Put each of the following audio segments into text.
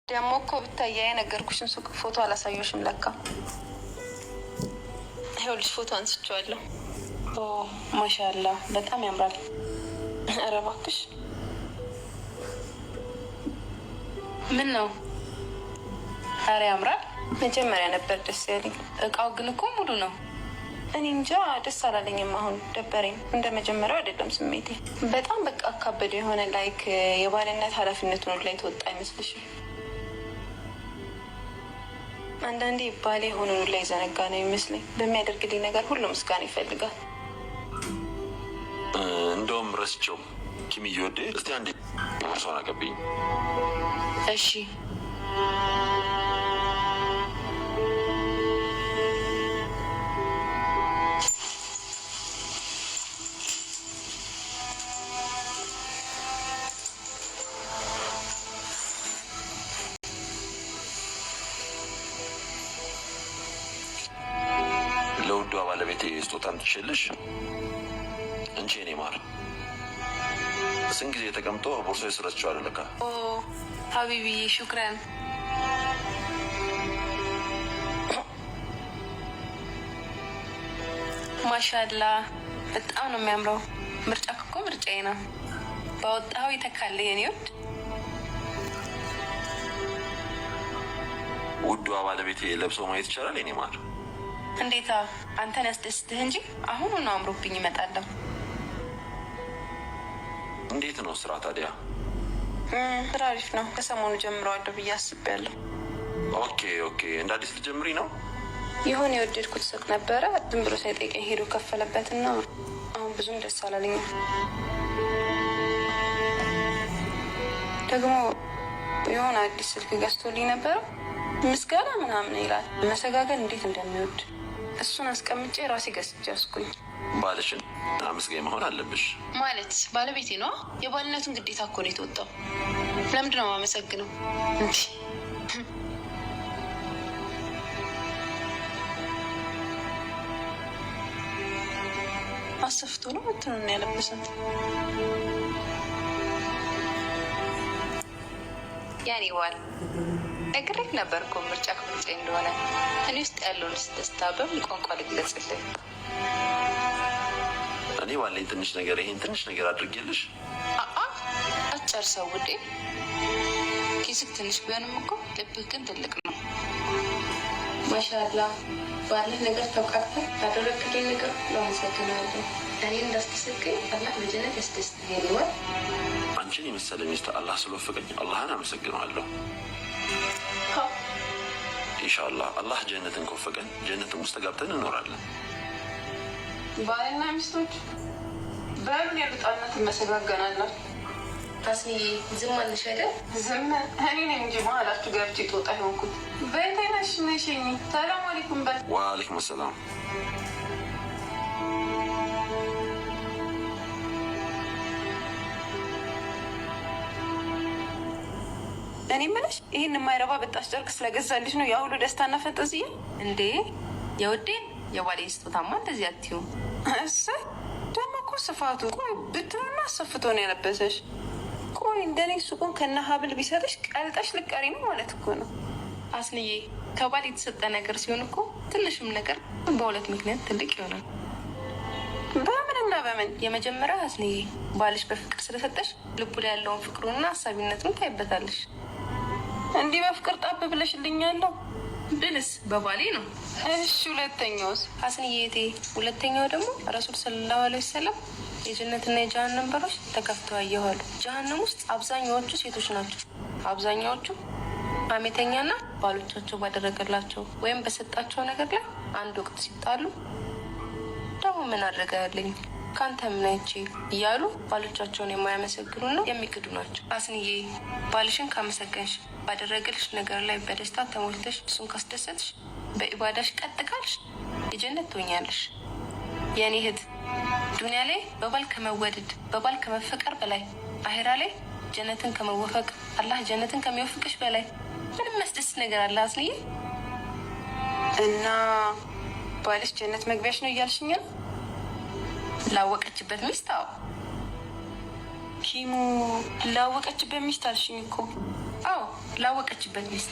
ደግሞ እኮ ብታያ የነገርኩሽን ሱቅ ፎቶ አላሳየሽም ለካ። ይኸውልሽ ፎቶ አንስቼዋለሁ። ማሻአላ በጣም ያምራል። ኧረ እባክሽ ምን ነው? ኧረ ያምራል። መጀመሪያ ነበር ደስ ያለኝ። እቃው ግን እኮ ሙሉ ነው። እኔ እንጃ ደስ አላለኝም። አሁን ደበረኝ። እንደ መጀመሪያው አይደለም ስሜቴ። በጣም በቃ አካበደ የሆነ ላይክ የባልነት ኃላፊነቱን ላይ ተወጣ አይመስልሽም? አንዳንዴ ባሌ የሆኑን ላይ ዘነጋ ነው ይመስለኝ። በሚያደርግልኝ ነገር ሁሉ ምስጋና ይፈልጋል። እንደውም ረስቸው ኪሚ እየወደ እስቲ አንዴ ሶና ቀብኝ። እሺ ለውዷ ባለቤቴ ስጦታን ትችልሽ እንቺ እኔ ማር ስንት ጊዜ ተቀምጦ ቦርሶ ይስረችዋል ለካ። ኦ ሀቢቢ ሹክራን። ማሻላ በጣም ነው የሚያምረው። ምርጫ እኮ ምርጫዬ ነው። ባወጣው ይተካል የኔ ውድ። ውዷ ባለቤቴ ለብሶ ማየት ይቻላል የኔ ማር? እንዴታ አንተን ያስደስትህ እንጂ አሁኑን አምሮብኝ ይመጣለሁ። እንዴት ነው ስራ ታዲያ? ስራ አሪፍ ነው። ከሰሞኑ ጀምረዋለሁ ብዬ አስቤያለሁ። ኦኬ እንደ አዲስ ልጀምሪ ነው? የሆነ የወደድኩት ሱቅ ነበረ። ዝም ብሎ ሳይጠይቀኝ ሄዶ ከፈለበትና አሁን ብዙም ደስ አላለኝም። ደግሞ የሆነ አዲስ ስልክ ገዝቶልኝ ነበረ። ምስጋና ምናምን ይላል። መሰጋገን እንዴት እንደሚወድ እሱን አስቀምጬ ራሴ ገዝቼ ያስኩኝ። ባልሽን አመስጋኝ መሆን አለብሽ። ማለት ባለቤቴ ነው። የባልነቱን ግዴታ እኮ ነው የተወጣው። ለምንድን ነው የማመሰግነው? እንዲህ አሰፍቶ ነው እንትኑን ያለበሰት። ያኔ ዋል እግሬት ነበር እኮ ምርጫ ከምርጫ እንደሆነ። እኔ ውስጥ ያለውን ደስታ በምን ቋንቋ ልግለጽልህ? እኔ ባለኝ ትንሽ ነገር ይሄን ትንሽ ነገር አድርጌልሽ አጨርሰው ውዴ። ኪስክ ትንሽ ቢሆንም እኮ ልብህ ግን ትልቅ ነው። ማሻላ ባለህ ነገር ተውቃቅተህ ያደረግልኝ ነገር ለመሰግናለሁ። እኔ እንዳስደሰትከኝ አላህ በጀነት ያስደስትህ ይለዋል። አንቺን የመሰለ ሚስት አላህ ስለወፈቀኝ አላህን አመሰግነዋለሁ። ኢንሻአላህ አላህ ጀነትን ከወፈቀን ጀነትን ውስጥ ገብተን እንኖራለን። ባልና ሚስቶች በምን የብጣነት መሰጋገናለን። ታስኒ ዝም አለሽ አይደል? ዝም እኔ ነኝ እንጂ መሀላችሁ ገብቼ ጦጣ የሆንኩት። በይተነሽ ነሽኝ። ሰላም አለይኩም በል። ወአለይኩም ሰላም። እኔ የምልሽ ይህን የማይረባ በጣሽ ጨርቅ ስለገዛልሽ ነው ያ ሁሉ ደስታና ፈንጠዝያ እንዴ? የውዴን የባሌን ስጦታማ እንደዚህ አትይው። እሰይ ደግሞ እኮ ስፋቱ ቆይ ብትሆና አሰፍቶ ነው ያለበሰሽ። ቆይ እንደኔ ሱቁን ከነ ሀብል ቢሰጥሽ ቀልጠሽ ልቀሪ ነው ማለት እኮ ነው። አስንዬ ከባል የተሰጠ ነገር ሲሆን እኮ ትንሽም ነገር በሁለት ምክንያት ትልቅ ይሆናል። በምንና በምን? የመጀመሪያ አስንዬ ባልሽ በፍቅር ስለሰጠሽ ልቡ ላይ ያለውን ፍቅሩንና አሳቢነቱን ታይበታለሽ። እንዲህ በፍቅር ጣብ ብለሽልኛለሁ ብልስ በባሌ ነው። እሺ ሁለተኛውስ? አስንዬቴ ሁለተኛው ደግሞ ረሱል ሰለላሁ ዐለይሂ ወሰለም የጀነትና የጀሃነም በሮች ተከፍተው አየኋሉ። ጀሃነም ውስጥ አብዛኛዎቹ ሴቶች ናቸው። አብዛኛዎቹ ሐሜተኛና ባሎቻቸው ባደረገላቸው ወይም በሰጣቸው ነገር ላይ አንድ ወቅት ሲጣሉ ደግሞ ምን አደረገልኝ ከአንተ ምናይቼ እያሉ ባሎቻቸውን የማያመሰግኑና የሚክዱ ናቸው። አስንዬ ባልሽን ካመሰገንሽ ባደረገልሽ ነገር ላይ በደስታ ተሞልተሽ እሱን ካስደሰትሽ በኢባዳሽ ቀጥ ካልሽ የጀነት ትሆኛለሽ። የእኔ እህት ዱንያ ላይ በባል ከመወደድ በባል ከመፈቀር በላይ አሄራ ላይ ጀነትን ከመወፈቅ አላህ ጀነትን ከሚወፍቅሽ በላይ ምንም መስደስት ነገር አለ አስንዬ? እና ባልሽ ጀነት መግቢያሽ ነው እያልሽኛል? ላወቀችበት ሚስት? አዎ ኪሙ ላወቀችበት ሚስት አልሽኝ እኮ። አዎ ላወቀችበት ሚስት።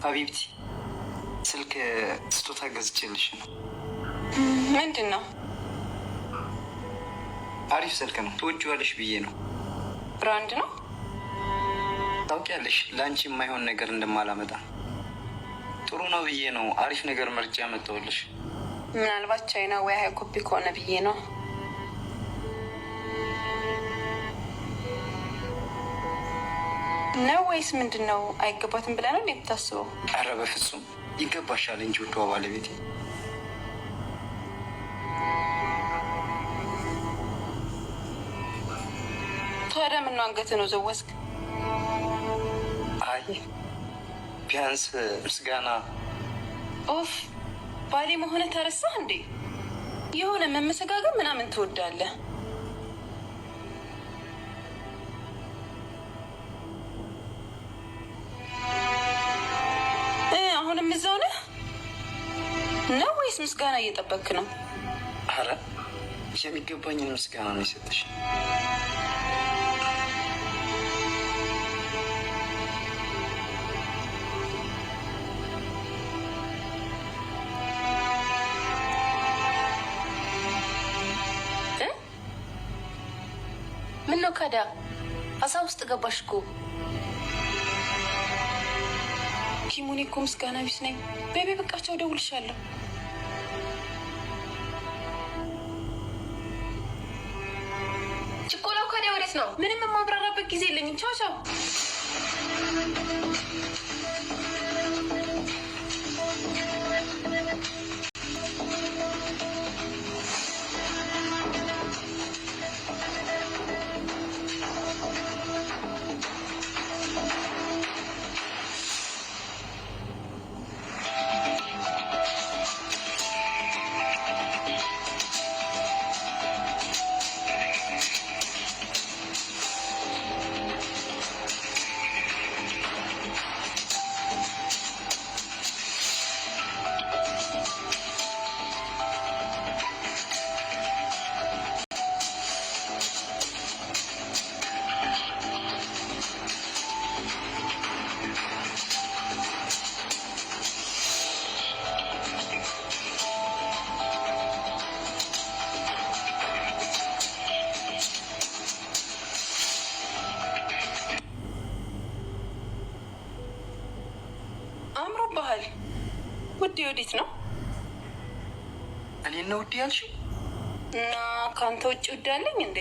ሀቢብቲ ስልክ ስጦታ ገዝቼልሽ ነው። ምንድን ነው? አሪፍ ስልክ ነው፣ ትወጂዋለሽ ብዬ ነው። ብራንድ ነው? ታውቂያለሽ ለአንቺ የማይሆን ነገር እንደማላመጣ። ጥሩ ነው ብዬ ነው አሪፍ ነገር መርጬ ያመጣሁልሽ። ምናልባት ቻይና ወይ ሀይ ኮፒ ከሆነ ብዬ ነው። ነው ወይስ ምንድን ነው? አይገባትም ብለህ ነው የምታስበው? ኧረ በፍጹም ይገባሻል እንጂ ውዷ ባለቤቴ። ታዲያ ምነው አንገትህ ነው ዘወዝክ? አይ ቢያንስ ምስጋና። ኦፍ ባሌ መሆነ ተረሳህ እንዴ? የሆነ መመሰጋገን ምናምን ትወዳለህ? አሁንም እዛው ነህ ነው ወይስ ምስጋና እየጠበክ ነው? አረ የሚገባኝን ምስጋና ነው የሰጠሽ። ምን ነው ካዳ ሀሳብ ውስጥ ገባሽ እኮ። ኪሙኒ እኮ ምስጋና ቢስ ነኝ። ቤቢ በቃቸው፣ እደውልልሻለሁ። ችኮላው ካዳ ወዴት ነው? ምንም የማብራራበት ጊዜ የለኝም። ቻው ቻው። አምሮብሃል። ውዴ ወዴት ነው? እኔን ነው ውዴ ያልሽው? እና ከአንተ ውጭ ውድ አለኝ እንዴ?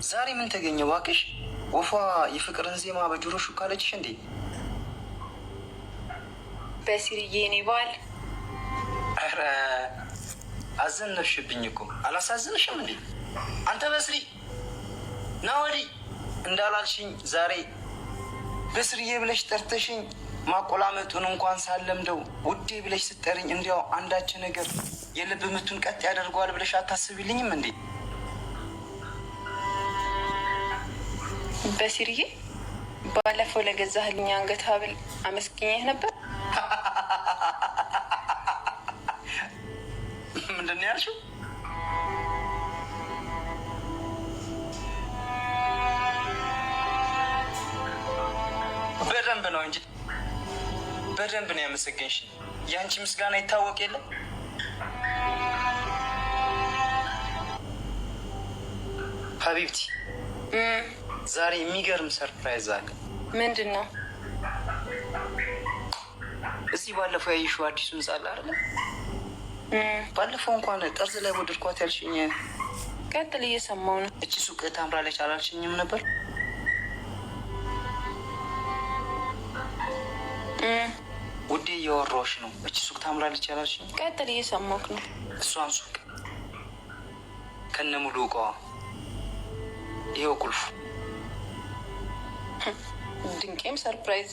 ዛሬ ምን ተገኘ እባክሽ? ወፏ የፍቅርን ዜማ በጆሮ ሹክ አለችሽ እንዴ? በሲርዬ እኔ ባል። ኧረ አዘነብሽብኝ እኮ። አላሳዝንሽም እንዴ? አንተ በስሪ ና ወዲህ እንዳላልሽኝ ዛሬ በስርዬ ብለሽ ጠርተሽኝ ማቆላመጡን እንኳን ሳለምደው ውዴ ብለሽ ስጠርኝ እንዲያው አንዳች ነገር የልብ ምቱን ቀጥ ያደርገዋል ብለሽ አታስቢልኝም እንዴ? በሲርዬ ባለፈው ለገዛህልኝ አንገት ሀብል አመስግኘህ ነበር። ምንድን ነው ያልሽው? በደንብ ነው እንጂ በደንብ ነው ያመሰገንሽ። የአንቺ ምስጋና ይታወቅ የለም። ሀቢብቲ ዛሬ የሚገርም ሰርፕራይዝ አለ። ምንድን ነው? እዚህ ባለፈው ያየሽው አዲሱ ህንጻ አለ አይደል? ባለፈው እንኳን ጠርዝ ላይ ወደድኳት ያልሽኝ። ቀጥል፣ እየሰማሁ ነው። እቺ ሱቅ ታምራለች አላልሽኝም ነበር? ውዴ እያወራሁሽ ነው። እቺ ሱቅ ታምራለች ያላልሽኝ? ቀጥል፣ እየሰማሁህ ነው። እሷን ሱቅ ከነ ሙሉ እቃዋ፣ ይኸው ቁልፉ። ድንቄም ሰርፕራይዝ።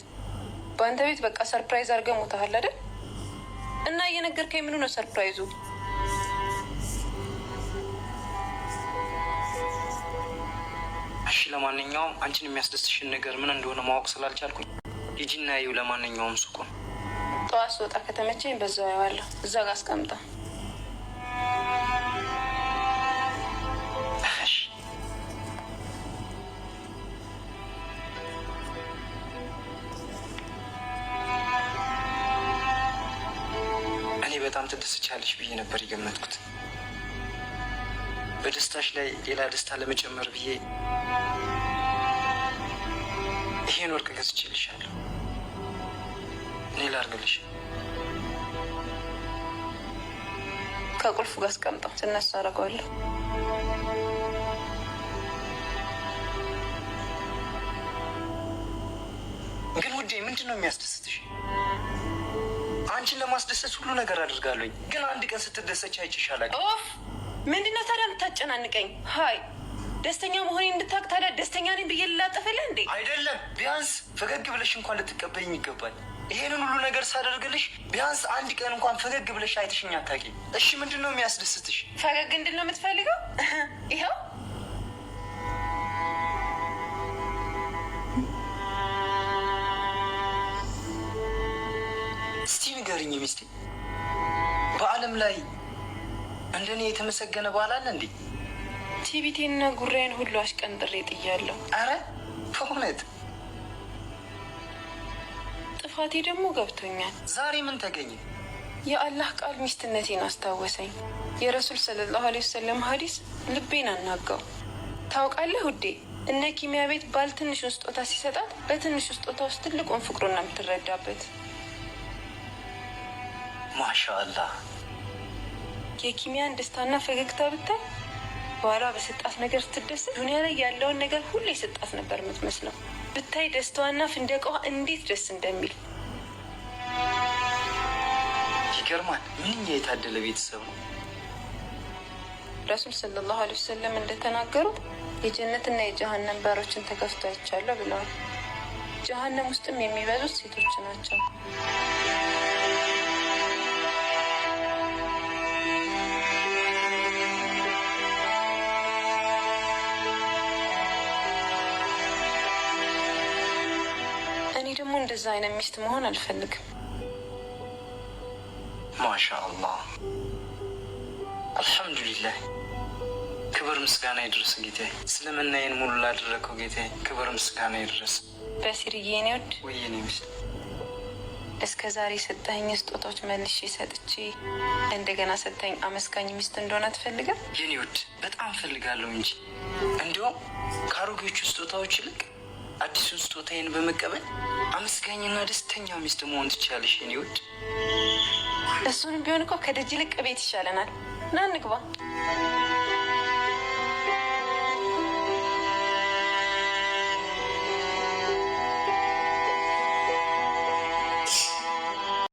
በአንተ ቤት በቃ ሰርፕራይዝ አድርገህ ሞተሃል አይደል? እና እየነገርከኝ ምኑ ነው ሰርፕራይዙ? እሺ ለማንኛውም አንቺን የሚያስደስትሽን ነገር ምን እንደሆነ ማወቅ ስላልቻልኩኝ ሂጂና ይኸው ለማንኛውም ሱቁን ጠዋት ስወጣ ከተመቸኝ በዛው ያዋለሁ። እዛ ጋር አስቀምጣ። በጣም ትደሰቻለሽ ብዬ ነበር የገመትኩት። በደስታሽ ላይ ሌላ ደስታ ለመጨመር ብዬ ይሄን ወርቅ ገዝቼልሻለሁ። እኔ ላድርግልሽ። ከቁልፉ ጋር አስቀምጠው፣ ስነሳ አደርገዋለሁ። ግን ውዴ ምንድን ነው የሚያስደስትሽ? አንቺን ለማስደሰት ሁሉ ነገር አድርጋለሁኝ፣ ግን አንድ ቀን ስትደሰች አይቼሽ አላውቅም። ኦፍ! ምንድነው ታዲያ የምታጨናንቀኝ? ሀይ ደስተኛ መሆኔን እንድታውቅ ታዲያ ደስተኛ ነኝ ብዬ ልላጠፍልህ እንዴ? አይደለም፣ ቢያንስ ፈገግ ብለሽ እንኳን ልትቀበይኝ ይገባል። ይሄንን ሁሉ ነገር ሳደርግልሽ ቢያንስ አንድ ቀን እንኳን ፈገግ ብለሽ አይተሽኝ አታውቂም። እሺ ምንድን ነው የሚያስደስትሽ? ፈገግ እንድል ነው የምትፈልገው? ይኸው እስቲ ንገርኝ ሚስቴ፣ በዓለም ላይ እንደኔ የተመሰገነ ባል አለ እንዴ? ቲቪቴና ጉራዬን ሁሉ አሽቀንጥሬ ጥያለሁ። አረ በእውነት ጥፋቴ ደግሞ ገብቶኛል። ዛሬ ምን ተገኘ? የአላህ ቃል ሚስትነቴን አስታወሰኝ። የረሱል ሰለላሁ ዐለይሂ ወሰለም ሀዲስ ልቤን አናጋው። ታውቃለህ ውዴ፣ እነ ኪሚያ ቤት ባል ትንሹን ስጦታ ሲሰጣት በትንሹ ስጦታ ውስጥ ትልቁን ፍቅሩን ነው የምትረዳበት። ማሻአላህ። የኪሚያን ደስታና ፈገግታ ብታይ በኋላ በሰጣት ነገር ስትደሰት ዱኒያ ላይ ያለውን ነገር ሁሉ የሰጣት ነበር የምትመስለው። ብታይ ደስታዋና ፍንደቃዋ እንዴት ደስ እንደሚል። ይገርማል። ምንኛ የታደለ ቤተሰብ ነው። ረሱል ሰለላሁ ዐለይሂ ወሰለም እንደተናገሩት የጀነትና የጀሃነም በሮችን ተከፍቶ አይቻለሁ ብለዋል። ጀሃነም ውስጥም የሚበዙት ሴቶች ናቸው። እኔ ደግሞ እንደዛ አይነት ሚስት መሆን አልፈልግም። ማሻአላህ አልሐምዱሊላህ። ክብር ምስጋና ይድረስ ጌታዬ። እስልምናዬን ሙሉ ላደረገው ጌታዬ ክብር ምስጋና ይድረስ። በሲርዬ የኔ ወድ፣ ወይ የኔ ሚስት፣ እስከ ዛሬ ሰጠኸኝ ስጦታዎች መልሼ ሰጥቼ እንደገና ሰጠኝ አመስጋኝ ሚስት እንደሆነ አትፈልግም? የኔ ውድ በጣም ፈልጋለሁ እንጂ እንዲሁም ከአሮጌዎቹ ስጦታዎች ይልቅ አዲሱን ስጦታዬን በመቀበል አመስጋኝና ደስተኛ ሚስት መሆን ትችላለሽ የኔ ውድ። እሱንም ቢሆን እኮ ከደጅ ይልቅ ቤት ይሻለናል። ና እንግባ።